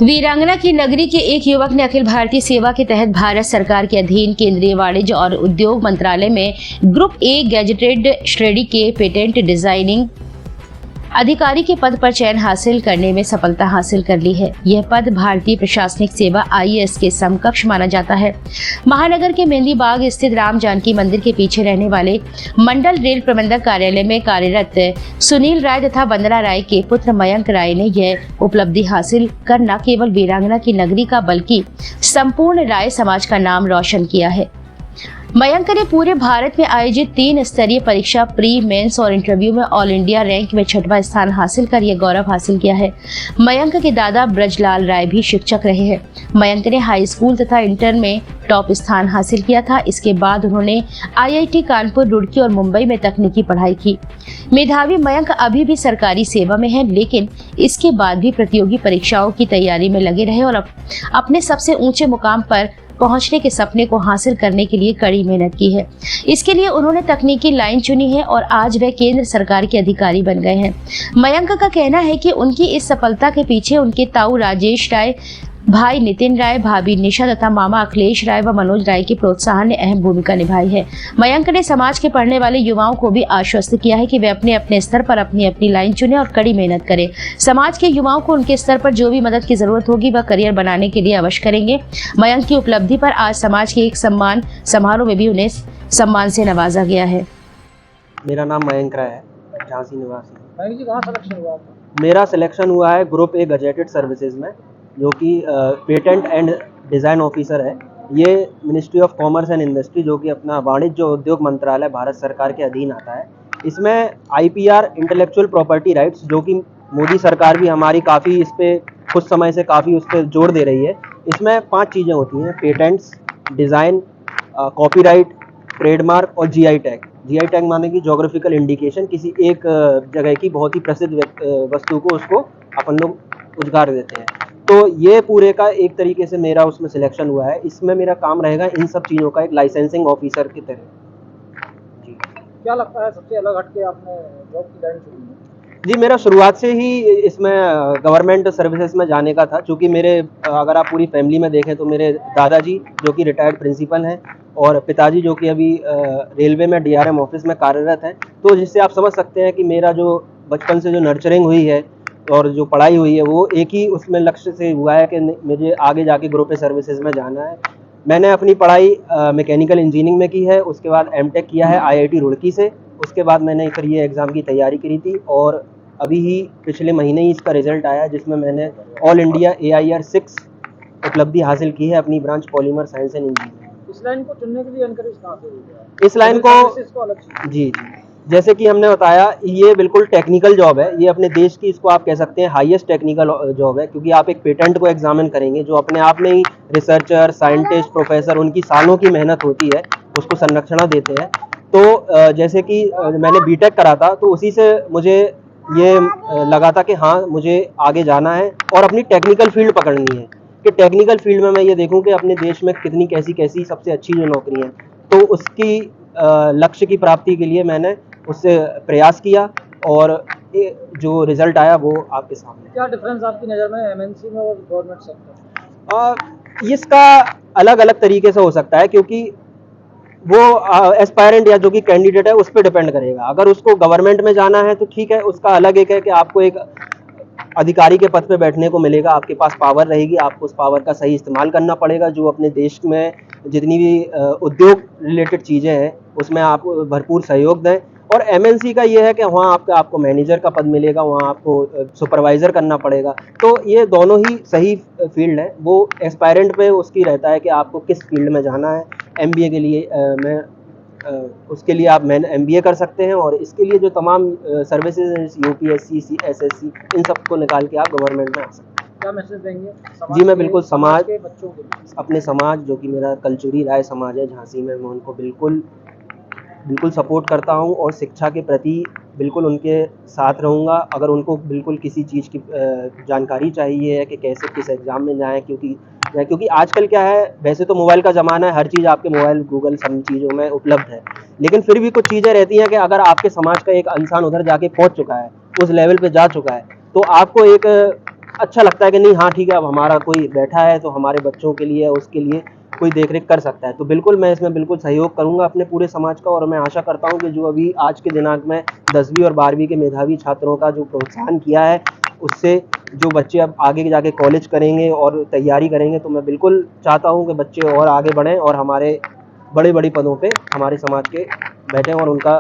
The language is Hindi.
वीरांगना की नगरी के एक युवक ने अखिल भारतीय सेवा के तहत भारत सरकार के अधीन केंद्रीय वाणिज्य और उद्योग मंत्रालय में ग्रुप ए गैजेटेड श्रेणी के पेटेंट डिजाइनिंग अधिकारी के पद पर चयन हासिल करने में सफलता हासिल कर ली है। यह पद भारतीय प्रशासनिक सेवा IAS के समकक्ष माना जाता है। महानगर के मेहंदी बाग स्थित राम जानकी मंदिर के पीछे रहने वाले मंडल रेल प्रबंधक कार्यालय में कार्यरत सुनील राय तथा वंदना राय के पुत्र मयंक राय ने यह उपलब्धि हासिल कर न केवल वीरांगना की नगरी का बल्कि संपूर्ण राय समाज का नाम रोशन किया है। मयंक ने पूरे भारत में आयोजित 3 स्तरीय परीक्षा प्री मेंस और इंटरव्यू में ऑल इंडिया रैंक में 6वां स्थान हासिल कर यह गौरव हासिल किया है। मयंक के दादा ब्रजलाल राय भी शिक्षक रहे हैं। मयंक ने हाई स्कूल तथा इंटर में टॉप स्थान हासिल किया था। इसके बाद उन्होंने IIT कानपुर, रुड़की और मुंबई में तकनीकी पढ़ाई की। मेधावी मयंक अभी भी सरकारी सेवा में है, लेकिन इसके बाद भी प्रतियोगी परीक्षाओं की तैयारी में लगे रहे और अपने सबसे ऊंचे मुकाम पर पहुंचने के सपने को हासिल करने के लिए कड़ी मेहनत की है। इसके लिए उन्होंने तकनीकी लाइन चुनी है और आज वह केंद्र सरकार के अधिकारी बन गए हैं। मयंक का कहना है कि उनकी इस सफलता के पीछे उनके ताऊ राजेश राय, भाई नितिन राय, भाभी निशा तथा मामा अखिलेश राय व मनोज राय के प्रोत्साहन ने अहम भूमिका निभाई है। मयंक ने समाज के पढ़ने वाले युवाओं को भी आश्वस्त किया है कि वे अपने अपने स्तर पर अपनी अपनी लाइन चुनें और कड़ी मेहनत करें। समाज के युवाओं को उनके स्तर पर जो भी मदद की जरूरत होगी वह करियर बनाने के लिए अवश्य करेंगे। मयंक की उपलब्धि पर आज समाज के एक सम्मान समारोह में भी उन्हें सम्मान से नवाजा गया है। मेरा नाम मयंक राय है, झांसी निवासी। मयंक जी, कहाँ सिलेक्शन हुआ आपका? मेरा सिलेक्शन हुआ है ग्रुप ए गजेटेड सर्विसेज में, जो कि पेटेंट एंड डिज़ाइन ऑफिसर है। ये ministry of commerce and industry, जो कि अपना वाणिज्य और उद्योग मंत्रालय भारत सरकार के अधीन आता है। इसमें IPR इंटेलेक्चुअल प्रॉपर्टी राइट्स, जो कि मोदी सरकार भी हमारी काफ़ी इस पर कुछ समय से काफ़ी उस पर जोर दे रही है। इसमें 5 चीज़ें होती हैं: पेटेंट्स, डिज़ाइन, कॉपीराइट, ट्रेडमार्क और GI टैग। GI टैग माने कि जोग्राफिकल इंडिकेशन, किसी एक जगह की बहुत ही प्रसिद्ध वस्तु को उसको अपन लोग उद्गार देते हैं। तो ये पूरे का एक तरीके से मेरा उसमें सिलेक्शन हुआ है। इसमें मेरा काम रहेगा इन सब चीज़ों का एक लाइसेंसिंग ऑफिसर की तरह। जी, क्या लगता है सबसे अलग हटके आपने जॉब की लाइन चुनी है? जी, मेरा शुरुआत से ही इसमें गवर्नमेंट सर्विसेज में जाने का था, क्योंकि मेरे अगर आप पूरी फैमिली में देखें तो मेरे दादाजी जो कि रिटायर्ड प्रिंसिपल हैं और पिताजी जो कि अभी रेलवे में DRM ऑफिस में कार्यरत हैं। तो जिससे आप समझ सकते हैं कि मेरा जो बचपन से जो नर्चरिंग हुई है और जो पढ़ाई हुई है वो एक ही उसमें लक्ष्य से हुआ है कि मुझे आगे जाके ग्रुप ए सर्विसेज में जाना है। मैंने अपनी पढ़ाई मैकेनिकल इंजीनियरिंग में की है, उसके बाद M.Tech किया है IIT रुड़की से। उसके बाद मैंने फिर ये एग्ज़ाम की तैयारी करी थी और अभी ही पिछले महीने ही इसका रिजल्ट आया, जिसमें मैंने ऑल इंडिया AIR 6 उपलब्धि हासिल की है अपनी branch polymer science and engineering. इस लाइन को चुनने के लिए एनकरेज कहाँ से हुआ? इस लाइन को जी, जैसे कि हमने बताया, ये बिल्कुल टेक्निकल जॉब है। ये अपने देश की, इसको आप कह सकते हैं, हाईएस्ट टेक्निकल जॉब है, क्योंकि आप एक पेटेंट को एग्जामिन करेंगे, जो अपने आप में ही रिसर्चर, साइंटिस्ट, प्रोफेसर, उनकी सालों की मेहनत होती है, उसको संरक्षण देते हैं। तो जैसे कि मैंने B.Tech करा था, तो उसी से मुझे ये लगा था कि हाँ, मुझे आगे जाना है और अपनी टेक्निकल फील्ड पकड़नी है, कि टेक्निकल फील्ड में मैं ये देखूँ कि अपने देश में कितनी कैसी सबसे अच्छी जो नौकरी है। तो उसकी लक्ष्य की प्राप्ति के लिए मैंने उससे प्रयास किया और जो रिजल्ट आया वो आपके सामने। क्या डिफरेंस आपकी नज़र में MNC में और गवर्नमेंट सेक्टर? इसका अलग अलग तरीके से हो सकता है, क्योंकि वो एस्पायरेंट या जो कि कैंडिडेट है उस पर डिपेंड करेगा। अगर उसको गवर्नमेंट में जाना है तो ठीक है, उसका अलग एक है कि आपको एक अधिकारी के पद पे बैठने को मिलेगा, आपके पास पावर रहेगी, आपको उस पावर का सही इस्तेमाल करना पड़ेगा, जो अपने देश में जितनी भी उद्योग रिलेटेड चीज़ें हैं उसमें आप भरपूर सहयोग दें। और MNC का ये है कि वहाँ आपको मैनेजर का पद मिलेगा, वहाँ आपको सुपरवाइज़र करना पड़ेगा। तो ये दोनों ही सही फील्ड है। वो एस्पायरेंट पे उसकी रहता है कि आपको किस फील्ड में जाना है। MBA के लिए उसके लिए आप MBA कर सकते हैं, और इसके लिए जो तमाम सर्विसेज UPSC, SSC, इन सबको निकाल के आप गवर्नमेंट में आ सकते हैं। क्या मैसेज देंगे? जी, मैं बिल्कुल समाज के बच्चों के लिए, अपने समाज, जो कि मेरा कलचुरी राय समाज है झांसी में, मैं उनको बिल्कुल सपोर्ट करता हूं और शिक्षा के प्रति बिल्कुल उनके साथ रहूंगा। अगर उनको बिल्कुल किसी चीज़ की जानकारी चाहिए है कि कैसे किस एग्ज़ाम में जाएं, क्योंकि आजकल क्या है, वैसे तो मोबाइल का ज़माना है, हर चीज़ आपके मोबाइल, गूगल, सब चीज़ों में उपलब्ध है, लेकिन फिर भी कुछ चीज़ें रहती हैं कि अगर आपके समाज का एक इंसान उधर जाके पहुंच चुका है, उस लेवल पे जा चुका है, तो आपको एक अच्छा लगता है कि नहीं, हाँ ठीक है, अब हमारा कोई बैठा है तो हमारे बच्चों के लिए, उसके लिए कोई देख रेख कर सकता है। तो बिल्कुल मैं इसमें बिल्कुल सहयोग करूंगा अपने पूरे समाज का, और मैं आशा करता हूं कि जो अभी आज के दिनांक में 10वीं और 12वीं के मेधावी छात्रों का जो प्रोत्साहन किया है, उससे जो बच्चे अब आगे जाके कॉलेज करेंगे और तैयारी करेंगे, तो मैं बिल्कुल चाहता हूं कि बच्चे और आगे बढ़ें और हमारे बड़े बड़े पदों पे हमारे समाज के बैठें और उनका